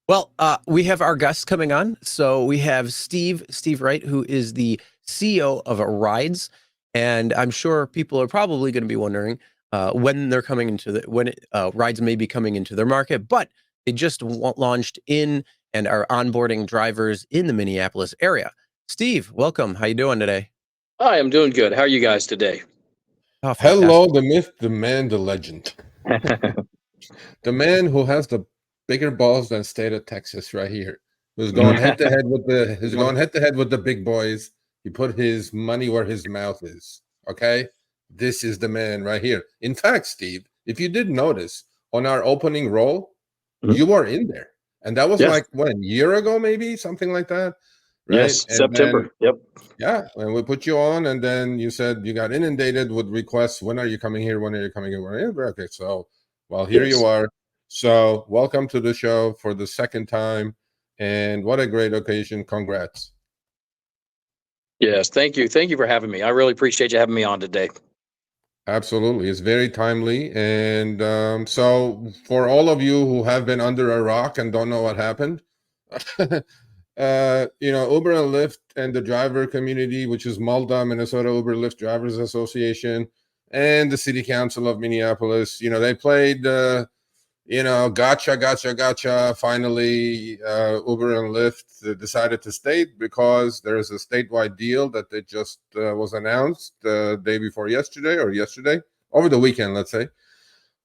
Well, we have our guests coming on. So we have Steve Wright, who is the CEO of Wridz, and I'm sure people are probably going to be wondering when they're coming into Wridz may be coming into their market, but they just launched in and are onboarding drivers in the Minneapolis area. Steve, welcome. How you doing today? Hi, I'm doing good. How are you guys today? Oh, Hello, the myth, the man, the legend. The man who has the bigger balls than state of Texas right here. Who's going head to head with the big boys. He put his money where his mouth is. Okay? This is the man right here. In fact, Steve, if you did notice on our opening roll, you were in there. And that was like what, a year ago, maybe? Something like that. Right? Yes, and September. Yep. Yeah, and we put you on, and then you said you got inundated with requests. When are you coming here? When are you coming here? Okay, so, well, here you are. So, welcome to the show for the second time, and what a great occasion. Congrats. Yes, thank you. Thank you for having me. I really appreciate you having me on today. Absolutely. It's very timely. And so, for all of you who have been under a rock and don't know what happened, Uber and Lyft and the driver community, which is MALDA, Minnesota Uber Lyft Drivers Association, and the City Council of Minneapolis, they played, gotcha. Finally, Uber and Lyft decided to state because there is a statewide deal that they just was announced the day before yesterday, over the weekend, let's say.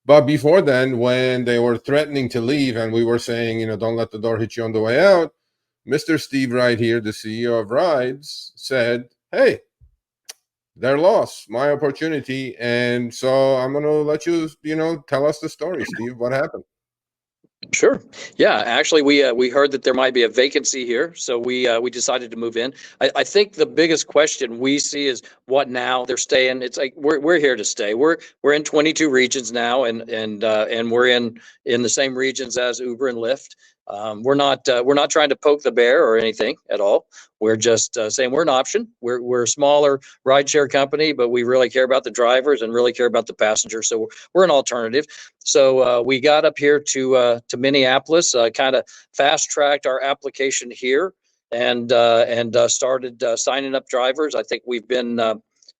But before then, when they were threatening to leave and we were saying, don't let the door hit you on the way out, Mr. Steve Wright here, the CEO of Wridz, said, hey, their loss, my opportunity. And so I'm going to let you, tell us the story, Steve. What happened? Sure. Yeah, actually, we heard that there might be a vacancy here, so we decided to move in. I think the biggest question we see is what now? They're staying. It's like we're here to stay. We're in 22 regions now, and we're in the same regions as Uber and Lyft. We're not trying to poke the bear or anything at all. We're just saying we're an option. We're a smaller rideshare company, but we really care about the drivers and really care about the passengers. So we're an alternative. So we got up here to Minneapolis, kind of fast tracked our application here, and started signing up drivers. I think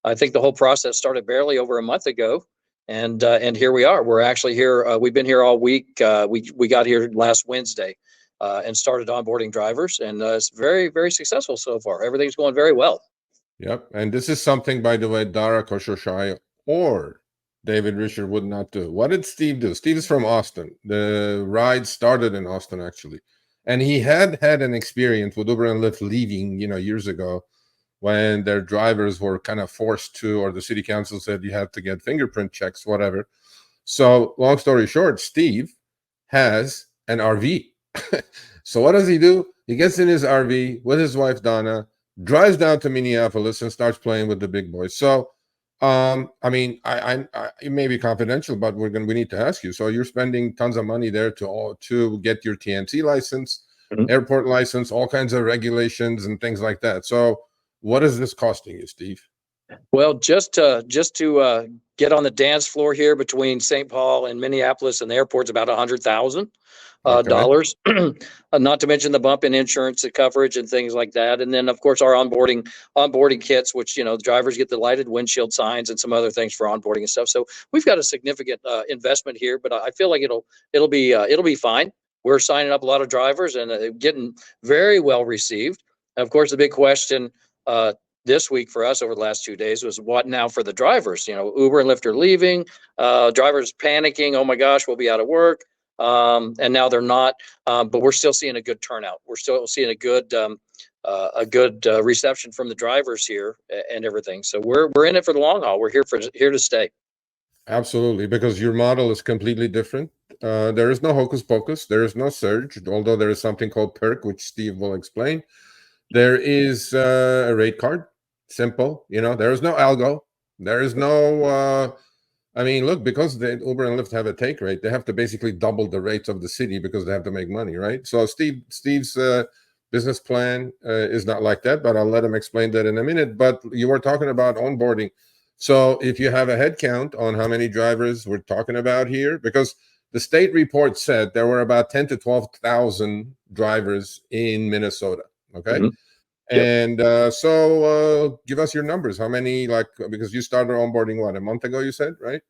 I think the whole process started barely over a month ago. And here we are. We're actually here. We've been here all week. We got here last Wednesday and started onboarding drivers, and it's very, very successful so far. Everything's going very well. Yep. And this is something, by the way, Dara Khosrowshahi or David Risher would not do. What did Steve do? Steve is from Austin. The ride started in Austin, actually. And he had an experience with Uber and Lyft leaving, years ago, when their drivers were kind of forced to, or the city council said you have to get fingerprint checks, whatever. So long story short, Steve has an RV. So what does he do? He gets in his RV with his wife, Donna, drives down to Minneapolis and starts playing with the big boys. So, it may be confidential, but we need to ask you. So you're spending tons of money there to get your TNC license, airport license, all kinds of regulations and things like that. So what is this costing you, Steve? Well, just to get on the dance floor here between St. Paul and Minneapolis and the airport's about $100,000 dollars. Not to mention the bump in insurance coverage and things like that. And then, of course, our onboarding kits, which the drivers get the lighted windshield signs and some other things for onboarding and stuff. So we've got a significant investment here, but I feel like it'll be fine. We're signing up a lot of drivers and getting very well received. And of course, the big question this week for us over the last 2 days was what now for the drivers? Uber and Lyft are leaving, drivers panicking. Oh my gosh, we'll be out of work. And now they're not, but we're still seeing a good turnout. We're still seeing a good reception from the drivers here and everything. So we're in it for the long haul. We're here to stay. Absolutely, because your model is completely different. There is no hocus pocus. There is no surge, although there is something called perk, which Steve will explain. There is a rate card. Simple. There is no algo. There is no, look, because the Uber and Lyft have a take rate, they have to basically double the rates of the city because they have to make money, right? So Steve's business plan is not like that, but I'll let him explain that in a minute. But you were talking about onboarding. So if you have a head count on how many drivers we're talking about here, because the state report said there were about 10 to 12,000 drivers in Minnesota. Okay. Mhm. Yep. And give us your numbers. How many, like, because you started onboarding, what, a month ago, you said, right?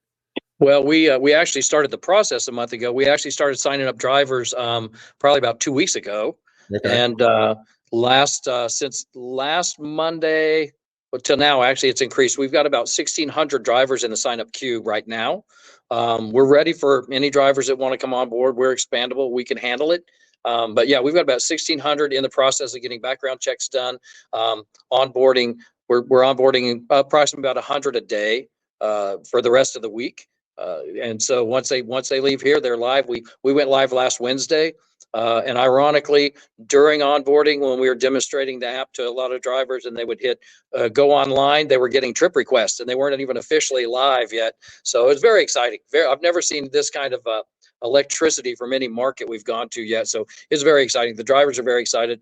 Well, we actually started the process a month ago. We actually started signing up drivers probably about 2 weeks ago, Okay. and since last Monday, well, till now, actually, it's increased. We've got about 1,600 drivers in the sign up queue right now. We're ready for any drivers that want to come on board. We're expandable. We can handle it. But yeah, we've got about 1,600 in the process of getting background checks done. Onboarding, we're onboarding approximately about 100 a day for the rest of the week. And so once they leave here, they're live. We went live last Wednesday, and ironically, during onboarding, when we were demonstrating the app to a lot of drivers, and they would hit go online, they were getting trip requests, and they weren't even officially live yet. So it's very exciting. I've never seen this kind of electricity from any market we've gone to yet. So it's very exciting. The drivers are very excited.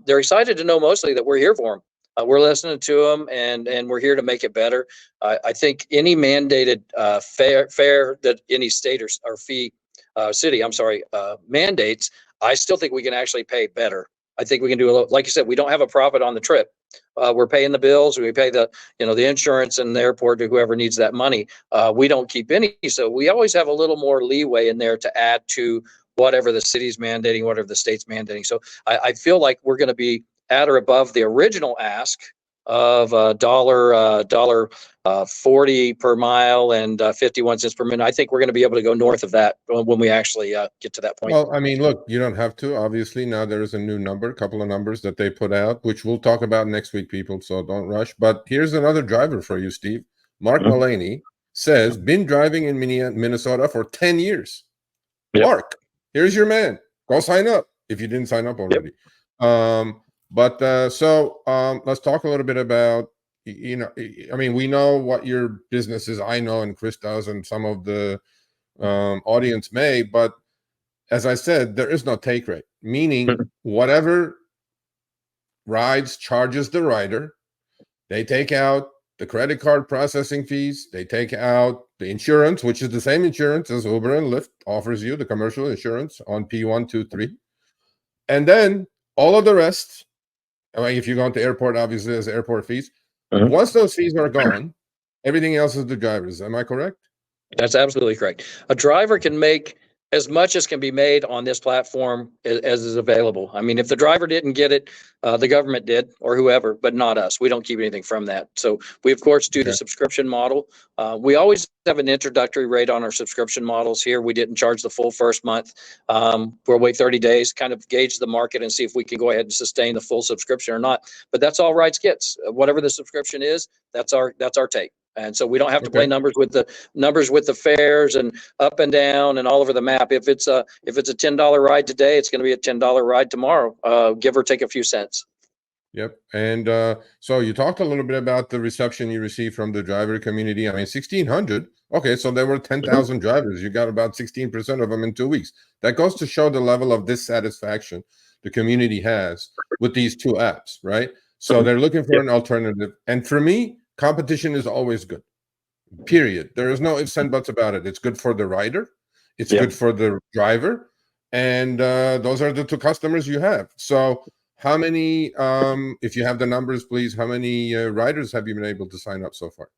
They're excited to know mostly that we're here for them. We're listening to them, and we're here to make it better. I think any mandated fare that any state or fee city, I'm sorry, mandates, I still think we can actually pay better. I think we can do a little, like you said, we don't have a profit on the trip. We're paying the bills. We pay the insurance and the airport to whoever needs that money. We don't keep any, so we always have a little more leeway in there to add to whatever the city's mandating, whatever the state's mandating. So I feel like we're going to be at or above the original ask of dollar 40 per mile and 51 cents per minute. I think we're going to be able to go north of that when we actually get to that point. Well, I mean, look, you don't have to. Obviously, now there is a new number, a couple of numbers that they put out, which we'll talk about next week, people. So don't rush. But here's another driver for you, Steve. Mark Mullaney says, been driving in Minnesota for 10 years. Yep. Mark, here's your man. Go sign up if you didn't sign up already. Yep. Let's talk a little bit about, I mean, we know what your business is. I know, and Chris does, and some of the audience may, but as I said, there is no take rate, meaning whatever Wridz charges the rider, they take out the credit card processing fees, they take out the insurance, which is the same insurance as Uber and Lyft offers you, the commercial insurance on P1, 2, 3. And then all of the rest, I mean, if you go to the airport, obviously there's airport fees. Once those fees are gone, everything else is the driver's. Am I correct? That's absolutely correct. A driver can make as much as can be made on this platform as is available. I mean, if the driver didn't get it, the government did, or whoever, but not us. We don't keep anything from that. So we, of course, do the subscription model. We always have an introductory rate on our subscription models here. We didn't charge the full first month. We'll wait 30 days, kind of gauge the market and see if we can go ahead and sustain the full subscription or not. But that's all Wridz gets. Whatever the subscription is, that's our take. And so we don't have to play numbers with the fares and up and down and all over the map. If it's a $10 ride today, it's going to be a $10 ride tomorrow, give or take a few cents. Yep. And so you talked a little bit about the reception you received from the driver community. I mean, 1,600. Okay, so there were 10,000 drivers. You got about 16% of them in 2 weeks. That goes to show the level of dissatisfaction the community has with these two apps, right? So they're looking for an alternative. And for me, competition is always good, period. There is no ifs and buts about it. It's good for the rider. It's good for the driver. And those are the two customers you have. So how many, if you have the numbers, please, how many riders have you been able to sign up so far?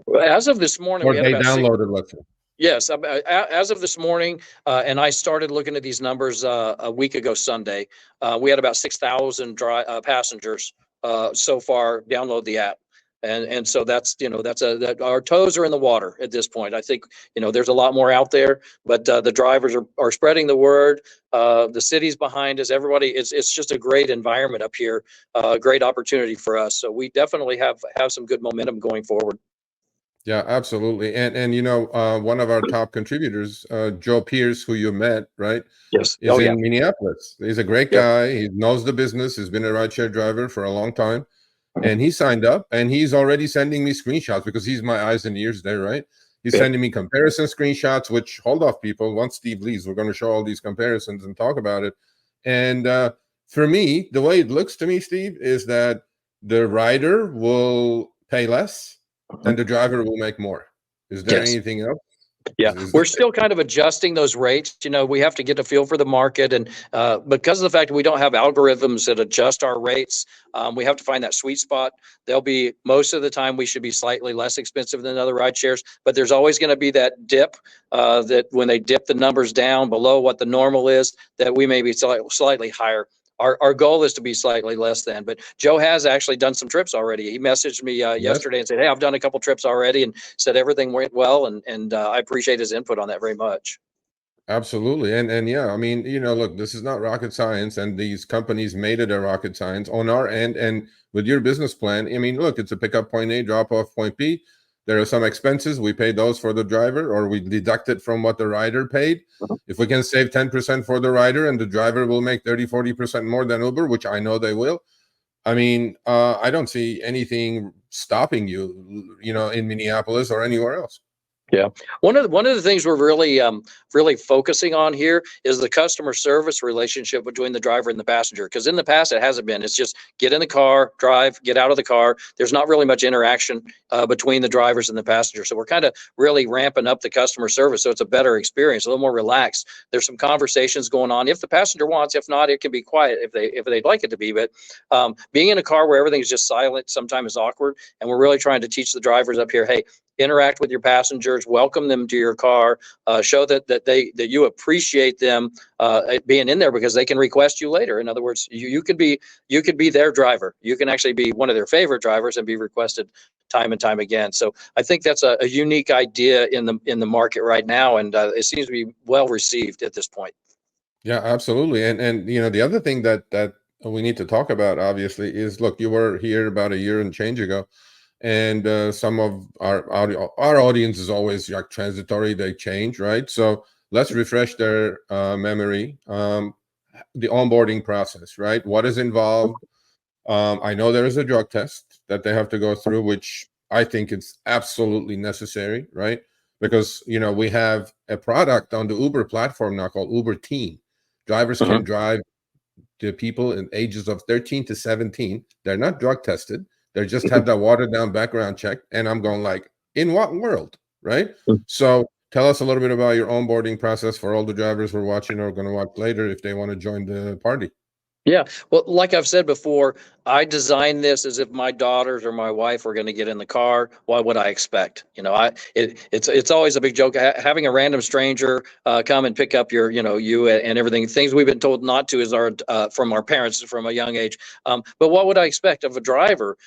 Well, as of this morning, or we had they about downloaded, let's say. Yes, as of this morning, and I started looking at these numbers a week ago Sunday, we had about 6,000 passengers so far download the app. And so that's our toes are in the water at this point. I think, there's a lot more out there, but the drivers are spreading the word. The city's behind us. Everybody, it's just a great environment up here, great opportunity for us. So we definitely have some good momentum going forward. Yeah, absolutely. And one of our top contributors, Joe Pierce, who you met, right? Yes. Is in Minneapolis. He's a great guy. He knows the business. He's been a rideshare driver for a long time. And he signed up, and he's already sending me screenshots because he's my eyes and ears there, right? He's sending me comparison screenshots, which, hold off, people. Once Steve leaves, we're going to show all these comparisons and talk about it. And for me, the way it looks to me, Steve, is that the rider will pay less then the driver will make more. Is there Yes. anything else? Yeah, Is we're still kind of adjusting those rates. We have to get a feel for the market, and because of the fact that we don't have algorithms that adjust our rates, we have to find that sweet spot. They'll be, most of the time we should be slightly less expensive than other ride shares, but there's always going to be that dip, that when they dip the numbers down below what the normal is, that we may be slightly higher. Our goal is to be slightly less than, but Joe has actually done some trips already. He messaged me yesterday and said, "Hey, I've done a couple trips already," and said everything went well. And I appreciate his input on that very much. Absolutely. And yeah, I mean, look, this is not rocket science, and these companies made it a rocket science on our end. And with your business plan, I mean, look, it's a pickup point A, drop off point B. There are some expenses. We pay those for the driver, or we deduct it from what the rider paid. If we can save 10% for the rider and the driver will make 30-40% more than Uber, which I know they will, I mean, I don't see anything stopping you, in Minneapolis or anywhere else. Yeah, one of the things we're really focusing on here is the customer service relationship between the driver and the passenger. Because in the past it hasn't been. It's just get in the car, drive, get out of the car. There's not really much interaction between the drivers and the passenger. So we're kind of really ramping up the customer service so it's a better experience, a little more relaxed. There's some conversations going on if the passenger wants. If not, it can be quiet if they'd like it to be. But being in a car where everything is just silent sometimes is awkward. And we're really trying to teach the drivers up here, hey, interact with your passengers, welcome them to your car, show that you appreciate them being in there, because they can request you later. In other words, you could be their driver. You can actually be one of their favorite drivers and be requested time and time again. So I think that's a unique idea in the market right now, and it seems to be well received at this point. Yeah, absolutely. And the other thing that we need to talk about, obviously, is, look, you were here about a year and change ago. And some of our audience is always like transitory, they change, right? So let's refresh their memory. The onboarding process, right? What is involved? I know there is a drug test that they have to go through, which I think it's absolutely necessary, right? Because we have a product on the Uber platform now called Uber Teen. Drivers can drive to people in ages of 13 to 17. They're not drug tested. They just have that watered down background check. And I'm going like, in what world, right? So tell us a little bit about your onboarding process for all the drivers who are watching or going to watch later if they want to join the party. Yeah, well, like I've said before, I designed this as if my daughters or my wife were going to get in the car. What would I expect? It's always a big joke having a random stranger come and pick up you and everything. Things we've been told not to is from our parents from a young age. But what would I expect of a driver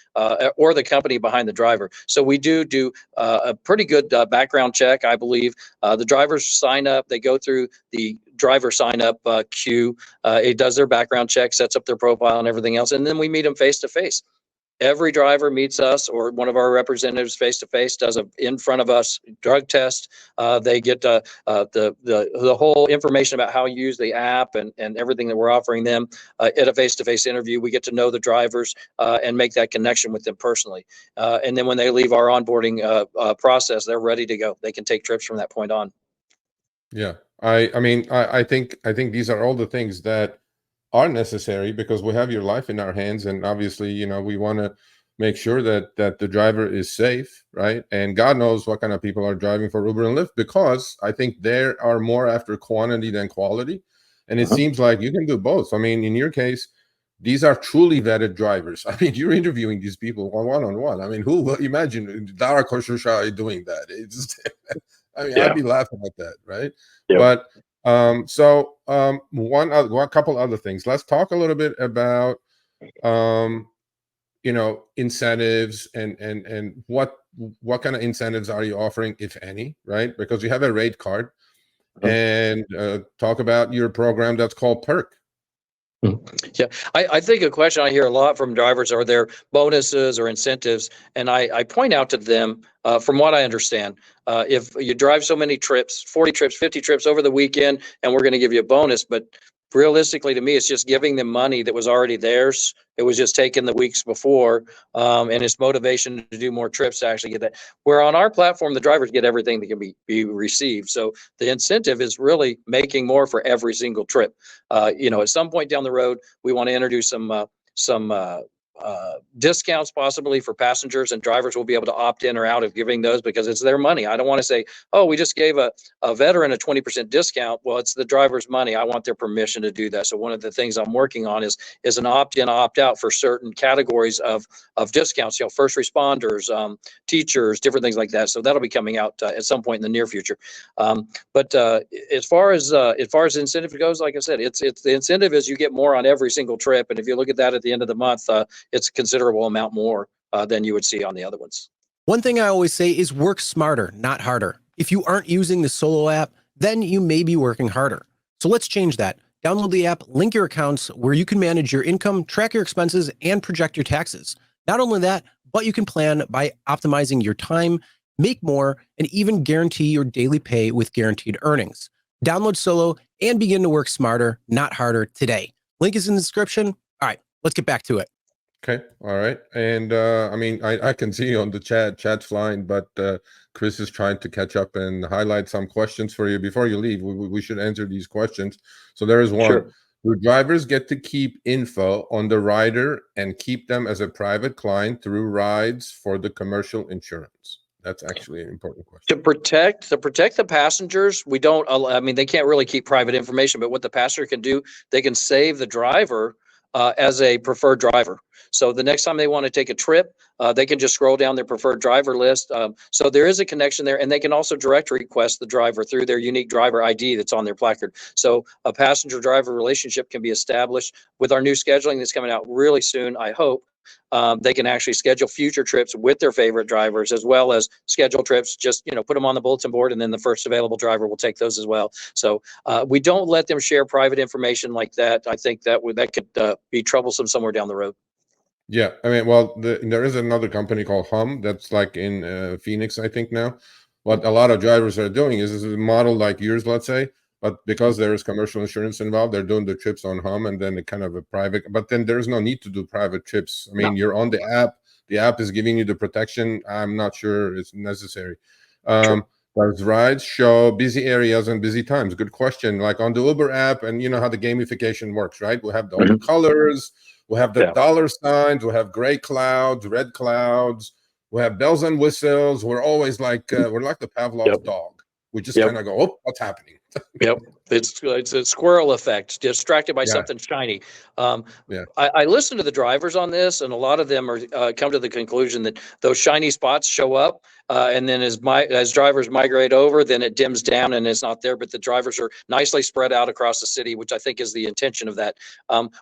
or the company behind the driver? So we do a pretty good background check, I believe. The drivers sign up. They go through the driver sign up queue. It does their background check, sets up their profile and everything else, and then we meet them face to face. Every driver meets us or one of our representatives face to face, does a in front of us drug test. They get the whole information about how you use the app and everything that we're offering them at a face to face interview. We get to know the drivers and make that connection with them personally. And then when they leave our onboarding process, they're ready to go. They can take trips from that point on. Yeah, I mean, I think these are all the things that are necessary because we have your life in our hands, and obviously, we want to make sure that the driver is safe, right? And God knows what kind of people are driving for Uber and Lyft, because I think they are more after quantity than quality, and it seems like you can do both. I mean, in your case, these are truly vetted drivers. I mean, you're interviewing these people one-on-one. I mean, who will imagine Dara Khosrowshahi doing that? It's I mean, I'd be laughing at that, right? Yep. But one couple other things. Let's talk a little bit about incentives and what kind of incentives are you offering, if any, right? Because you have a rate card, and talk about your program that's called Perk. Yeah, I think a question I hear a lot from drivers are there bonuses or incentives, and I point out to them, from what I understand, if you drive so many trips, 40 trips, 50 trips over the weekend, and we're going to give you a bonus, but realistically to me, it's just giving them money that was already theirs. It was just taken the weeks before, and it's motivation to do more trips to actually get that. Where on our platform, the drivers get everything that can be received. So the incentive is really making more for every single trip. At some point down the road, we want to introduce some discounts possibly for passengers, and drivers will be able to opt in or out of giving those because it's their money. I don't want to say, oh, we just gave a veteran a 20% discount. Well, it's the driver's money. I want their permission to do that. So one of the things I'm working on is an opt-in, opt-out for certain categories of discounts, first responders, teachers, different things like that. So that'll be coming out at some point in the near future. But as far as incentive goes, like I said, it's the incentive is you get more on every single trip. And if you look at that at the end of the month, it's a considerable amount more than you would see on the other ones. One thing I always say is work smarter, not harder. If you aren't using the Solo app, then you may be working harder. So let's change that. Download the app, link your accounts where you can manage your income, track your expenses, and project your taxes. Not only that, but you can plan by optimizing your time, make more, and even guarantee your daily pay with guaranteed earnings. Download Solo and begin to work smarter, not harder today. Link is in the description. All right, let's get back to it. Okay, all right. And I mean, I can see on the chat's flying, but Chris is trying to catch up and highlight some questions for you before you leave. We should answer these questions. So there is one. Sure. Do drivers get to keep info on the rider and keep them as a private client through Wridz for the commercial insurance? That's actually an important question. To protect the passengers, we don't. I mean, they can't really keep private information, but what the passenger can do, they can save the driver as a preferred driver. So the next time they want to take a trip, they can just scroll down their preferred driver list. So there is a connection there, and they can also direct request the driver through their unique driver ID that's on their placard. So a passenger-driver relationship can be established with our new scheduling that's coming out really soon, I hope. They can actually schedule future trips with their favorite drivers, as well as schedule trips. Just put them on the bulletin board, and then the first available driver will take those as well. So we don't let them share private information like that. I think that could be troublesome somewhere down the road. Yeah, I mean, well, there is another company called Hum that's like in Phoenix, I think now. What a lot of drivers are doing is a model like yours, let's say, but because there is commercial insurance involved, they're doing the trips on Hum, and then kind of a private. But then there's no need to do private trips. I mean, you're on the app. The app is giving you the protection. I'm not sure it's necessary. Sure. Does Rides show busy areas and busy times? Good question. Like on the Uber app, and you know how the gamification works, right? We have all the colors. We have the dollar signs. We have gray clouds, red clouds. We have bells and whistles. We're always like we're like the Pavlov's dog. We just kind of go, oh, what's happening? Yep. It's a squirrel effect, distracted by something shiny. I listen to the drivers on this, and a lot of them are come to the conclusion that those shiny spots show up, and then as drivers migrate over, then it dims down and it's not there. But the drivers are nicely spread out across the city, which I think is the intention of that.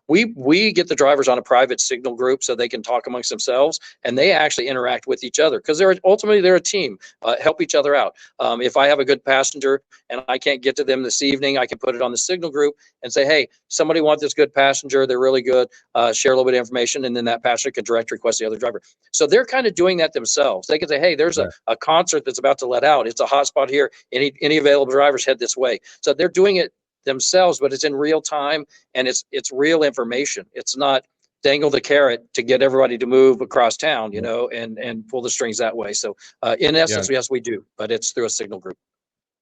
We get the drivers on a private signal group so they can talk amongst themselves, and they actually interact with each other because they're a team, help each other out. If I have a good passenger and I can't get to them this evening, I can put it on the signal group and say, hey, somebody wants this good passenger. They're really good. Share a little bit of information. And then that passenger can direct request the other driver. So they're kind of doing that themselves. They can say, hey, there's a concert that's about to let out. It's a hot spot here. Any available drivers head this way. So they're doing it themselves, but it's in real time and it's real information. It's not dangle the carrot to get everybody to move across town, and pull the strings that way. So in essence, yes, we do, but it's through a signal group.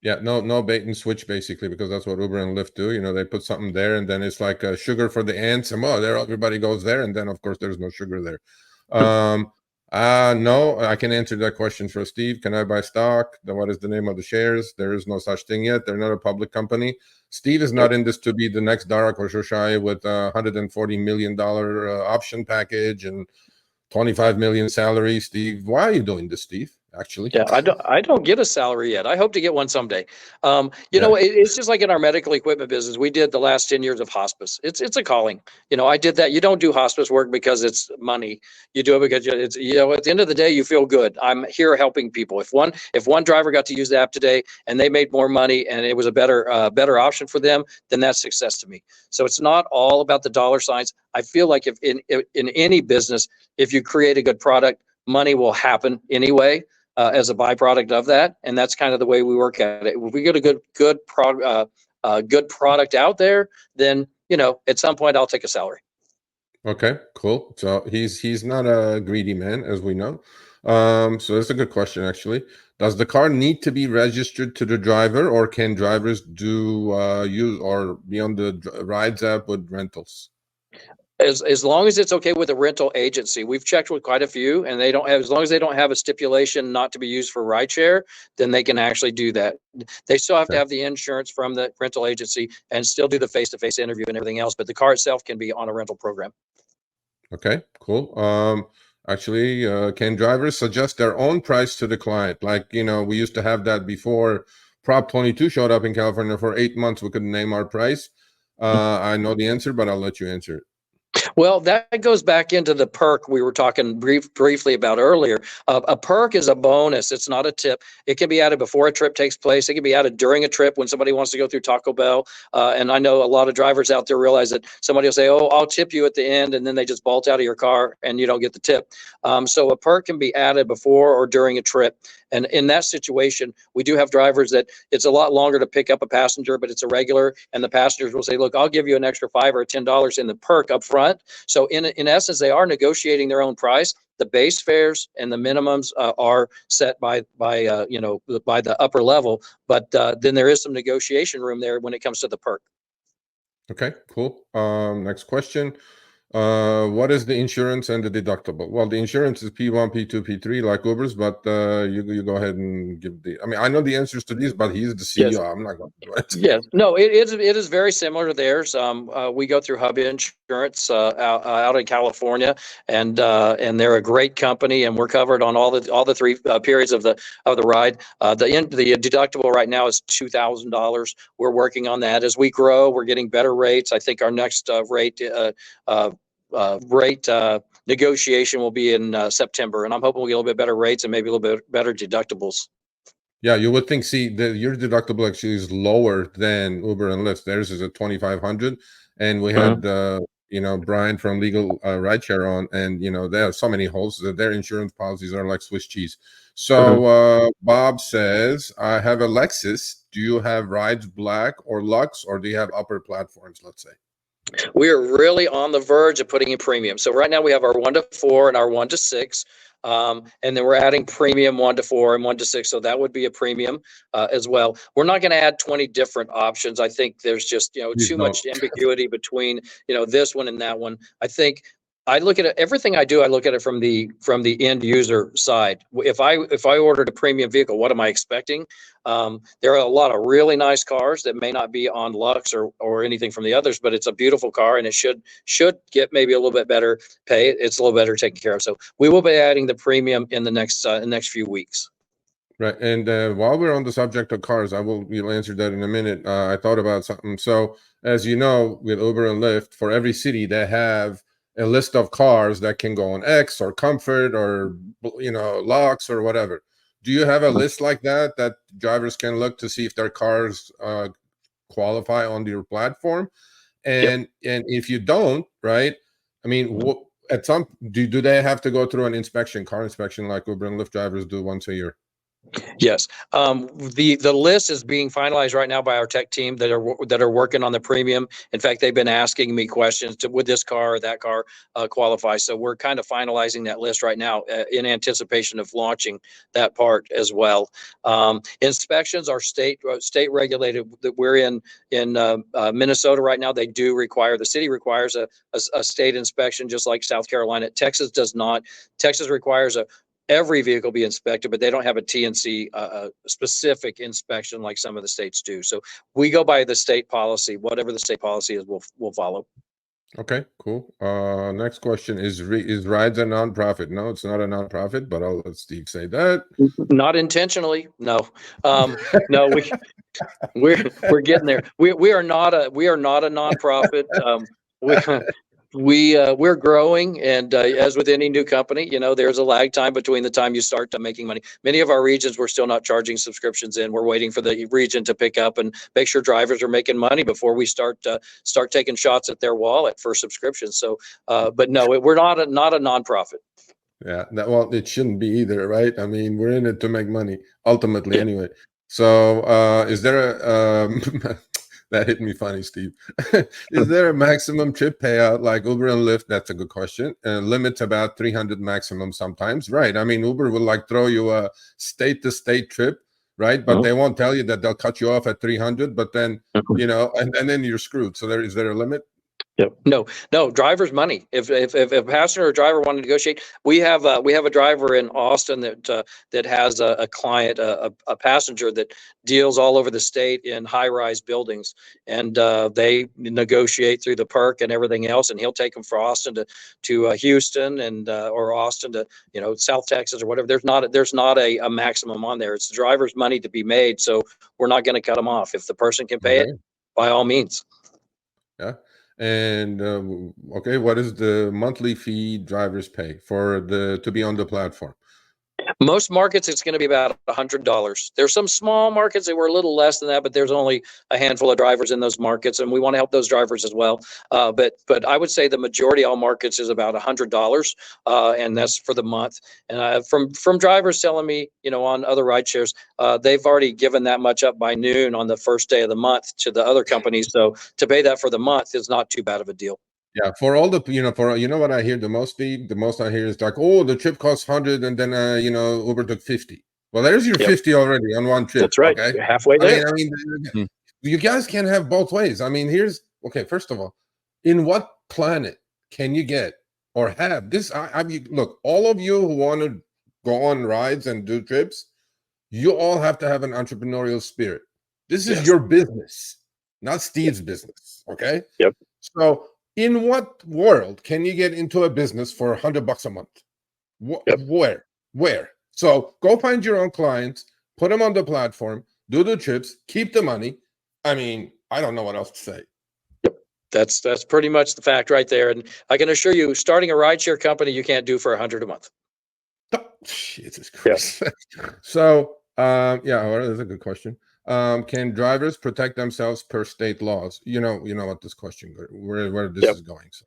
Yeah, no bait and switch, basically, because that's what Uber and Lyft do. They put something there, and then it's like sugar for the ants, and there everybody goes there, and then of course there's no sugar there. No, I can answer that question for Steve. Can I buy stock? What is the name of the shares? There is no such thing yet. They're not a public company. Steve is not in this to be the next Dara Khosrowshahi with $140 million option package and 25 million salary. Steve, why are you doing this, Steve? Actually, I don't get a salary yet. I hope to get one someday. It's just like in our medical equipment business. We did the last 10 years of hospice. It's a calling. I did that. You don't do hospice work because it's money. You do it because it's at the end of the day, you feel good. I'm here helping people. If one driver got to use the app today and they made more money and it was a better option for them, then that's success to me. So it's not all about the dollar signs. I feel like if in any business, if you create a good product, money will happen anyway. As a byproduct of that, and that's kind of the way we work at it. If we get a good product out there, then at some point I'll take a salary. Okay, cool. So he's not a greedy man, as we know. So that's a good question, actually. Does the car need to be registered to the driver, or can drivers do use or be on the Rides app with rentals? As long as it's okay with a rental agency. We've checked with quite a few, and they don't have, as long as they don't have a stipulation not to be used for rideshare, then they can actually do that. They still have to Okay. have the insurance from the rental agency and still do the face-to-face interview and everything else, but the car itself can be on a rental program. Okay, cool. Actually, can drivers suggest their own price to the client? Like, we used to have that before Prop 22 showed up in California. For 8 months, we couldn't name our price. I know the answer, but I'll let you answer it. Well, that goes back into the perk we were talking briefly about earlier. A perk is a bonus. It's not a tip. It can be added before a trip takes place. It can be added during a trip when somebody wants to go through Taco Bell. And I know a lot of drivers out there realize that somebody will say, "Oh, I'll tip you at the end," and then they just bolt out of your car and you don't get the tip. So a perk can be added before or during a trip. And in that situation, we do have drivers that it's a lot longer to pick up a passenger, but it's a regular, and the passengers will say, "Look, I'll give you an extra $5 or $10 in the perk up front." So in essence, they are negotiating their own price. The base fares and the minimums are set by the upper level, but then there is some negotiation room there when it comes to the perk. Okay, cool. Next question. What is the insurance and the deductible? Well, the insurance is P1, P2, P3 like Uber's, but you go ahead and give the. I mean, I know the answers to these, but he's the CEO. Yes. I'm not going to do it. Yes. No, it is very similar to theirs. We go through Hub Insurance out in California, and they're a great company, and we're covered on all the three periods of the ride. The deductible right now is $2,000. We're working on that. As we grow, we're getting better rates. I think our next rate negotiation will be in September, and I'm hoping we'll get a little bit better rates and maybe a little bit better deductibles. Yeah, you would think. See, your deductible actually is lower than Uber and Lyft. Theirs is at 2,500, and we had Brian from Legal Rideshare on, and there are so many holes that their insurance policies are like Swiss cheese. So Bob says, "I have a Lexus. Do you have Rides Black or Lux, or do you have upper platforms? Let's say." We are really on the verge of putting in premium. So right now we have our 1 to 4 and our 1 to 6. And then we're adding premium 1 to 4 and 1 to 6. So that would be a premium as well. We're not going to add 20 different options. I think there's just, too much ambiguity between, this one and that one. I think I look at it, everything I do, I look at it from the end user side. If I ordered a premium vehicle, what am I expecting? There are a lot of really nice cars that may not be on Lux or anything from the others, but it's a beautiful car, and it should get maybe a little bit better pay. It's a little better taken care of. So we will be adding the premium in the next few weeks. Right. And while we're on the subject of cars, you'll answer that in a minute. I thought about something. So as you know, with Uber and Lyft, for every city, they have a list of cars that can go on X or Comfort or, Lux or whatever. Do you have a list like that drivers can look to see if their cars qualify on your platform? And if you don't, right? I mean, do they have to go through an car inspection like Uber and Lyft drivers do once a year? Yes. The list is being finalized right now by our tech team that are working on the premium. In fact, they've been asking me questions would this car or that car qualify? So we're kind of finalizing that list right now in anticipation of launching that part as well. Inspections are state regulated. That we're in Minnesota right now. They do require, the city requires a state inspection, just like South Carolina. Texas does not. Texas requires every vehicle be inspected, but they don't have a TNC specific inspection like some of the states do. So we go by the state policy. Whatever the state policy is, we'll follow. Okay, cool. Next question is Rides a nonprofit? No, it's not a nonprofit, but I'll let Steve say that. Not intentionally. No, no, we're getting there. We are not a nonprofit. We're growing, and as with any new company, there's a lag time between the time you start making money. Many of our regions, we're still not charging subscriptions in. We're waiting for the region to pick up and make sure drivers are making money before we start taking shots at their wallet for subscriptions. So, but no, we're not a nonprofit. Yeah, well, it shouldn't be either, right? I mean, we're in it to make money ultimately, anyway. So, is there a that hit me funny, Steve. Is there a maximum trip payout like Uber and Lyft? That's a good question. Limits about 300 maximum sometimes, right? I mean, Uber will throw you a state-to-state trip, right? But they won't tell you that they'll cut you off at 300. But then, and then you're screwed. So is there a limit? Yep. No, driver's money. If a passenger or driver want to negotiate, we have a driver in Austin that has a client, a passenger that deals all over the state in high-rise buildings, and they negotiate through the perk and everything else, and he'll take them for Austin to Houston and or Austin to South Texas or whatever. There's not a maximum on there. It's the driver's money to be made, so we're not going to cut them off. If the person can pay it, by all means. Yeah. And okay, what is the monthly fee drivers pay for to be on the platform? Most markets, it's going to be about $100. There's some small markets that were a little less than that, but there's only a handful of drivers in those markets, and we want to help those drivers as well. But I would say the majority of all markets is about $100, and that's for the month. And from drivers telling me, on other ride shares, they've already given that much up by noon on the first day of the month to the other companies. So to pay that for the month is not too bad of a deal. Yeah, for all the what I hear the most, Steve, the most I hear is like, oh, the trip costs 100 and then Uber took 50. Well, there's your 50 already on one trip. That's right. Okay? You're halfway there. You guys can't have both ways. I mean, first of all, in what planet can you get or have this? I mean, look, all of you who want to go on rides and do trips, you all have to have an entrepreneurial spirit. This is your business, not Steve's business. Okay. Yep. So in what world can you get into a business for $100 a month? Where? So go find your own clients, put them on the platform, do the trips, keep the money. I mean, I don't know what else to say. Yep. That's pretty much the fact right there. And I can assure you, starting a rideshare company, you can't do for $100 a month. Oh, Jesus Christ. Yeah. So, well, that's a good question. Can drivers protect themselves per state laws? You know what this question, where this is going. So.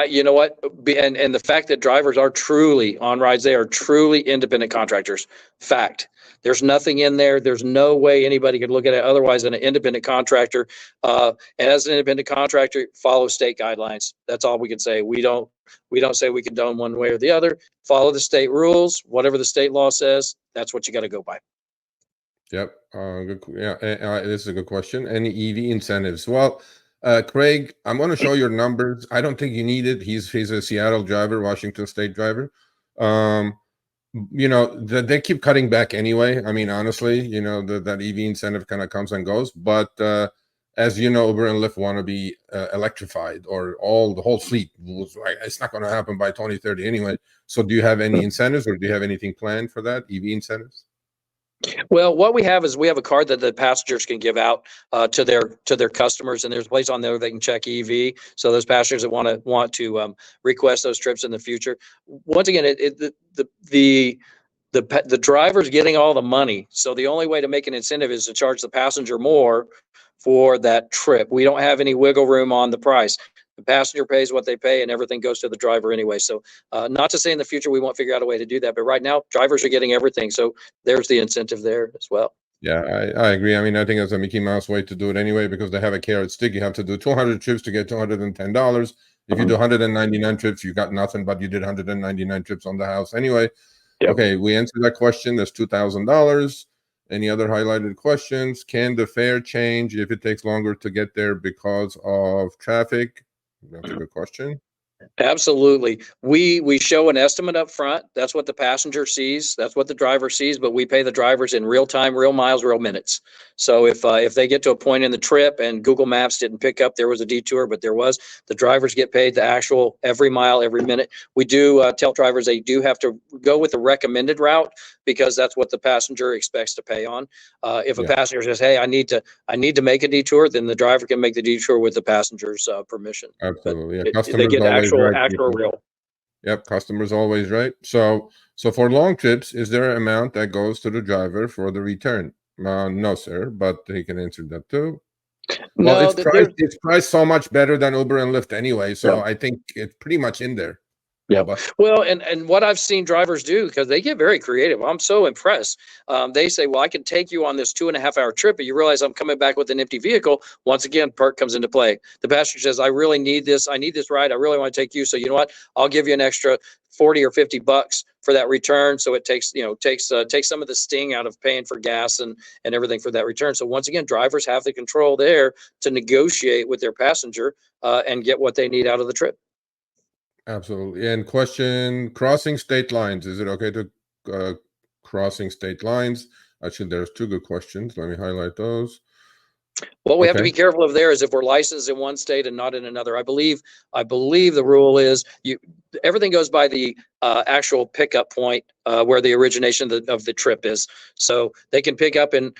You know what? And the fact that drivers are truly on rides, they are truly independent contractors. Fact. There's nothing in there. There's no way anybody could look at it otherwise than an independent contractor. And as an independent contractor, follow state guidelines. That's all we can say. We don't say we condone one way or the other. Follow the state rules. Whatever the state law says, that's what you got to go by. Yep. Good. Yeah. This is a good question. Any EV incentives? Well, Craig, I'm going to show your numbers. I don't think you need it. He's a Seattle driver, Washington State driver. They keep cutting back anyway. I mean, honestly, that EV incentive kind of comes and goes. But as you know, Uber and Lyft want to be electrified, or the whole fleet. It's not going to happen by 2030 anyway. So do you have any incentives, or do you have anything planned for that, EV incentives? Well, what we have is a card that the passengers can give out to their customers, and there's a place on there they can check EV. So those passengers that want to request those trips in the future. Once again, the driver's getting all the money, so the only way to make an incentive is to charge the passenger more for that trip. We don't have any wiggle room on the price. The passenger pays what they pay, and everything goes to the driver anyway. So not to say in the future we won't figure out a way to do that, but right now drivers are getting everything. So there's the incentive there as well. Yeah, I agree. I mean, I think that's a Mickey Mouse way to do it anyway, because they have a carrot stick. You have to do 200 trips to get $210. If you do 199 trips, you got nothing, but you did 199 trips on the house anyway. Yep. Okay, we answered that question. That's $2,000. Any other highlighted questions? Can the fare change if it takes longer to get there because of traffic? That's a good question. Absolutely. We show an estimate up front. That's what the passenger sees. That's what the driver sees, but we pay the drivers in real time, real miles, real minutes. So if they get to a point in the trip and Google Maps didn't pick up there was a detour, but the drivers get paid the actual every mile, every minute. We do tell drivers they do have to go with the recommended route, because that's what the passenger expects to pay on. If a passenger says, "Hey, I need to make a detour," then the driver can make the detour with the passenger's permission. Absolutely. Yeah, they get actual real. Yep, customers always right. So for long trips, is there an amount that goes to the driver for the return? No, sir, but he can answer that too. Well, it's priced so much better than Uber and Lyft anyway, so I think it's pretty much in there. Yeah. But Well, and what I've seen drivers do, because they get very creative. I'm so impressed. They say, well, I can take you on this 2.5 hour trip, but you realize I'm coming back with an empty vehicle. Once again, perk comes into play. The passenger says, I really need this. I need this ride. I really want to take you. So you know what? I'll give you an extra 40 or 50 bucks for that return. So it takes some of the sting out of paying for gas and everything for that return. So once again, drivers have the control there to negotiate with their passenger and get what they need out of the trip. absolutely. And question, crossing state lines. Is it okay to crossing state lines? Actually, there's two good questions. Let me highlight those. What we have to Okay. be careful of there is if we're licensed in one state and not in another. I believe the rule is everything goes by the actual pickup point where the origination of the trip is. So they can pick up in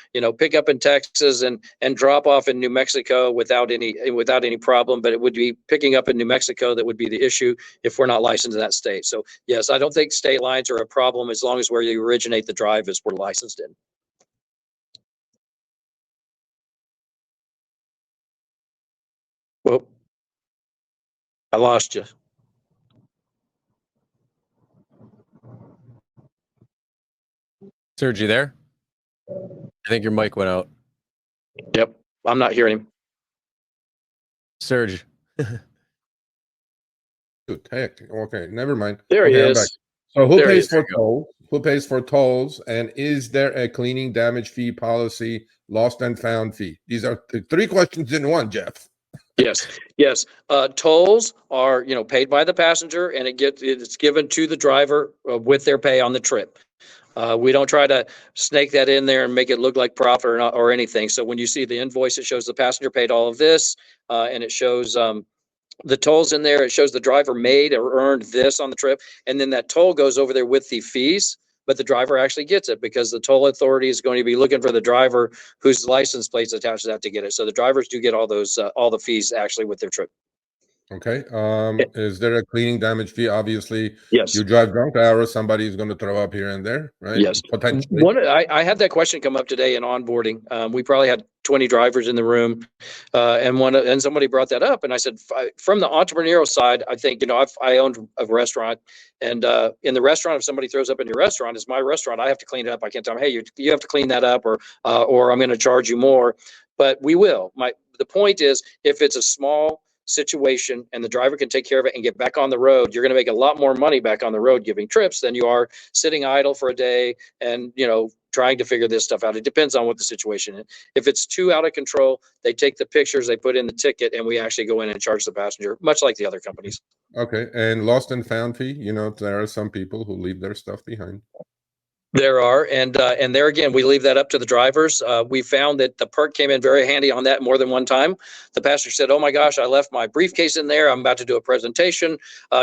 Texas and drop off in New Mexico without any problem. But it would be picking up in New Mexico that would be the issue if we're not licensed in that state. So yes, I don't think state lines are a problem as long as where you originate the drive is we're licensed in. Well, I lost you. Serge, you there? I think your mic went out. Yep, I'm not hearing him. Serge. Good. Heck. Okay, never mind. There he Okay, I'm is. back. So who There he pays is. for tolls? Who pays for tolls? And is there a cleaning damage fee policy, lost and found fee? These are three questions in one, Jeff. Yes. Tolls are paid by the passenger, and it's given to the driver with their pay on the trip. We don't try to snake that in there and make it look like profit or anything. So when you see the invoice, it shows the passenger paid all of this, and it shows the tolls in there. It shows the driver made or earned this on the trip, and then that toll goes over there with the fees. But the driver actually gets it because the toll authority is going to be looking for the driver whose license plates attached to that to get it. So the drivers do get all the fees actually with their trip. Okay. Is there a cleaning damage fee? Obviously, Yes. you drive drunk hours, somebody is going to throw up here and there, right? Yes. Potentially. I had that question come up today in onboarding. We probably had 20 drivers in the room, and somebody brought that up, and I said, from the entrepreneurial side, I think I owned a restaurant, and in the restaurant, if somebody throws up in your restaurant, it's my restaurant. I have to clean it up. I can't tell them, hey, you have to clean that up, or I'm going to charge you more. But we will. The point is, if it's a small situation and the driver can take care of it and get back on the road, you're going to make a lot more money back on the road giving trips than you are sitting idle for a day and trying to figure this stuff out. It depends on what the situation is. If it's too out of control, they take the pictures, they put in the ticket, and we actually go in and charge the passenger, much like the other companies. Okay. And lost and found fee, there are some people who leave their stuff behind. There are, and there again, we leave that up to the drivers. We found that the perk came in very handy on that more than one time. The passenger said, "Oh my gosh, I left my briefcase in there. I'm about to do a presentation.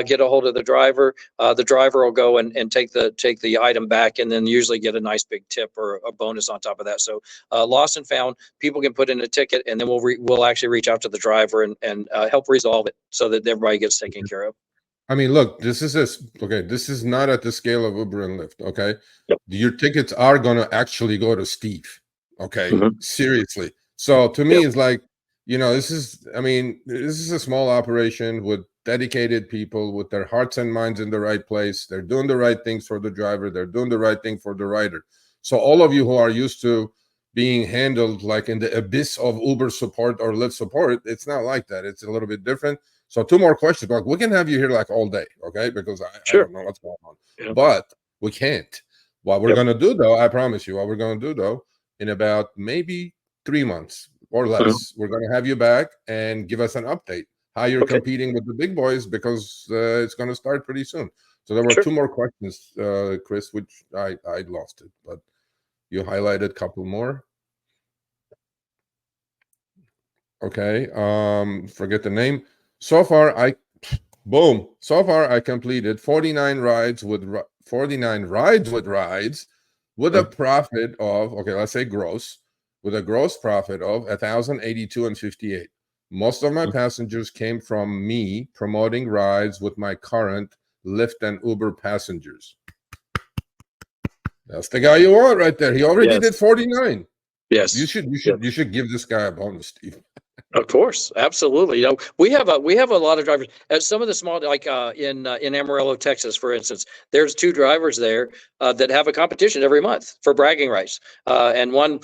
Get a hold of the driver. The driver will go and take the item back, and then usually get a nice big tip or a bonus on top of that." So lost and found, people can put in a ticket, and then we'll actually reach out to the driver and help resolve it so that everybody gets taken care of. I mean, look, this is not at the scale of Uber and Lyft, okay? Yep. Your tickets are going to actually go to Steve, okay? Mhm. Seriously. So to me, Yep. it's like, this is a small operation with dedicated people with their hearts and minds in the right place. They're doing the right things for the driver. They're doing the right thing for the rider. So all of you who are used to being handled like in the abyss of Uber support or Lyft support, it's not like that. It's a little bit different. So two more questions. Like, we can have you here like all day, okay? Because I don't know what's going on. Yeah. But we can't. What we're Yep. going to do, though, I promise you, what we're going to do, though, in about maybe 3 months or less, we're going to have you back and give us an update how you're competing with the big boys, because it's going to start pretty soon. So there were two more questions, Chris, which I lost it, but you highlighted a couple more. Okay. Forget the name. So far, I completed 49 rides with rides with a profit of, let's say gross, with a gross profit of 1,082.58. Most of my passengers came from me promoting rides with my current Lyft and Uber passengers. That's the guy you want right there. He already did 49. Yes. You should give this guy a bonus, Steve. Of course, absolutely. We have a lot of drivers. Some of the small, like in Amarillo, Texas, for instance, there's two drivers there that have a competition every month for bragging rights. And one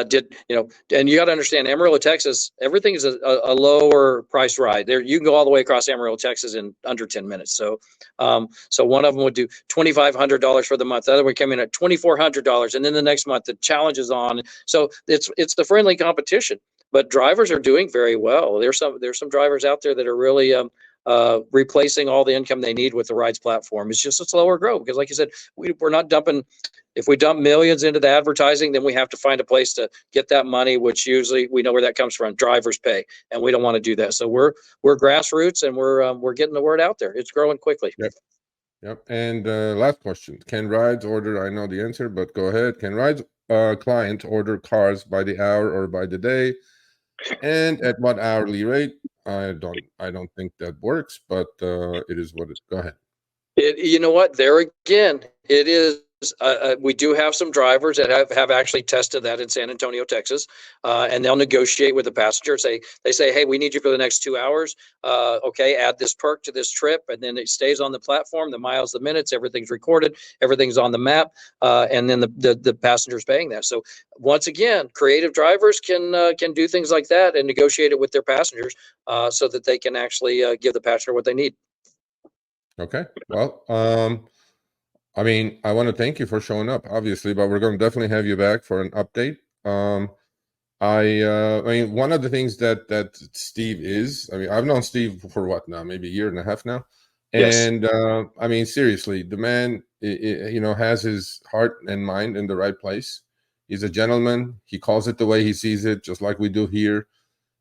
did, and you got to understand, Amarillo, Texas, everything is a lower price ride. There, you can go all the way across Amarillo, Texas, in under 10 minutes. So one of them would do $2,500 for the month. The other one came in at $2,400, and then the next month the challenge is on. So it's the friendly competition. But drivers are doing very well. There's some drivers out there that are really replacing all the income they need with the Wridz platform. It's just a slower growth because, like you said, we're not dumping. If we dump millions into the advertising, then we have to find a place to get that money, which usually we know where that comes from. Drivers pay, and we don't want to do that. So we're grassroots, and we're getting the word out there. It's growing quickly. Yep. And last question: can Wridz order? I know the answer, but go ahead. Can Wridz client order cars by the hour or by the day? And at what hourly rate? I don't think that works, but it is what it. Go ahead. You know what? There again, it is. We do have some drivers that have actually tested that in San Antonio, Texas, and they'll negotiate with the passenger. They say, hey, we need you for the next 2 hours. Okay, add this perk to this trip, and then it stays on the platform. The miles, the minutes, everything's recorded, everything's on the map, and then the passenger's paying that. So once again, creative drivers can do things like that and negotiate it with their passengers, so that they can actually give the passenger what they need. Okay. Well, I mean, I want to thank you for showing up, obviously, but we're going to definitely have you back for an update. I mean, one of the things that Steve is, I mean, I've known Steve for what now, maybe a year and a half now, and yes. I mean, seriously, the man, has his heart and mind in the right place. He's a gentleman. He calls it the way he sees it, just like we do here.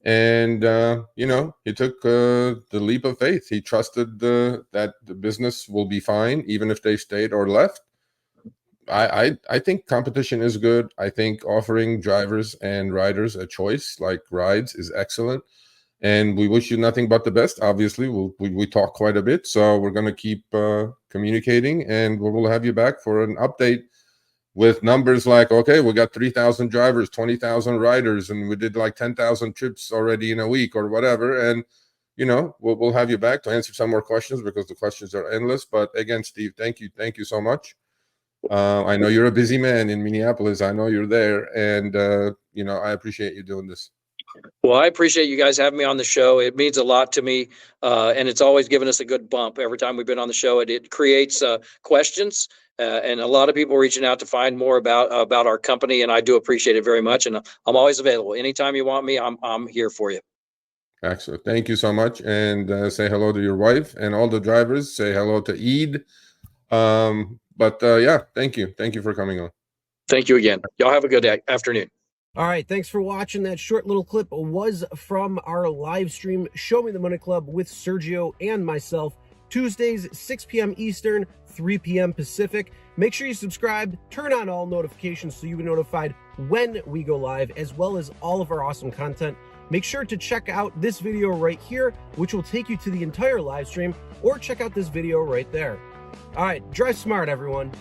And he took the leap of faith. He trusted that the business will be fine even if they stayed or left. I think competition is good. I think offering drivers and riders a choice like Wridz is excellent, and we wish you nothing but the best. Obviously, we talk quite a bit, so we're going to keep communicating, and we'll have you back for an update with numbers like, okay, we got 3,000 drivers, 20,000 riders, and we did like 10,000 trips already in a week or whatever. And, we'll have you back to answer some more questions because the questions are endless. But again, Steve, thank you so much. I know you're a busy man in Minneapolis. I know you're there. And, I appreciate you doing this. Well, I appreciate you guys having me on the show. It means a lot to me, and it's always given us a good bump every time we've been on the show. It creates questions, and a lot of people reaching out to find more about our company, and I do appreciate it very much. And I'm always available. Anytime you want me, I'm here for you. Excellent. Thank you so much, and say hello to your wife and all the drivers. Say hello to Eid. Yeah, thank you. Thank you for coming on. Thank you again. Y'all have a good afternoon. All right, thanks for watching. That short little clip was from our live stream, Show Me the Money Club with Sergio and myself, Tuesdays, 6 p.m. Eastern, 3 p.m. Pacific. Make sure you subscribe, turn on all notifications so you'll be notified when we go live, as well as all of our awesome content. Make sure to check out this video right here, which will take you to the entire live stream, or check out this video right there. All right, drive smart, everyone.